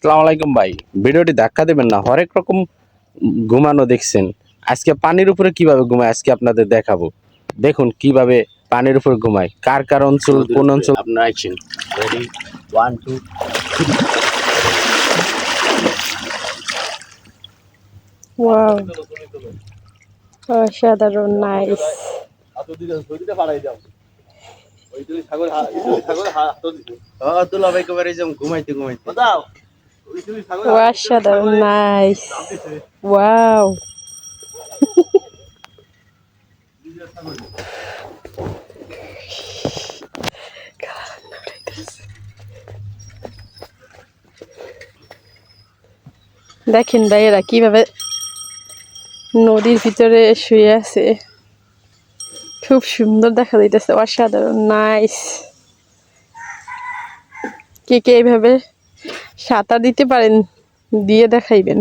আসসালামু আলাইকুম ভাই। ভিডিওটি ধাক্কা দেবেন না, হরেক রকম ঘুমানো দেখছেন। আজকে পানির উপরে কিভাবে ঘুমায় আজকে আপনাদের দেখাবো। দেখুন কিভাবে পানির উপর ঘুমায়, কার কার অঞ্চল কোন অঞ্চল। আপনার অ্যাকশন রেডি 1 2 ওয়াও, অসাধারণ, নাইস। ঘুমাইতে ঘুমাইতে অসাধারণ, নাইস। ওয়াও, দেখেন ভাইয়েরা কিভাবে নদীর ভিতরে শুয়ে আছে। খুব সুন্দর দেখা যাইতেছে, অসাধারণ, নাইস। কে কে এইভাবে সাঁতার দিতে পারেন দিয়ে দেখাইবেন।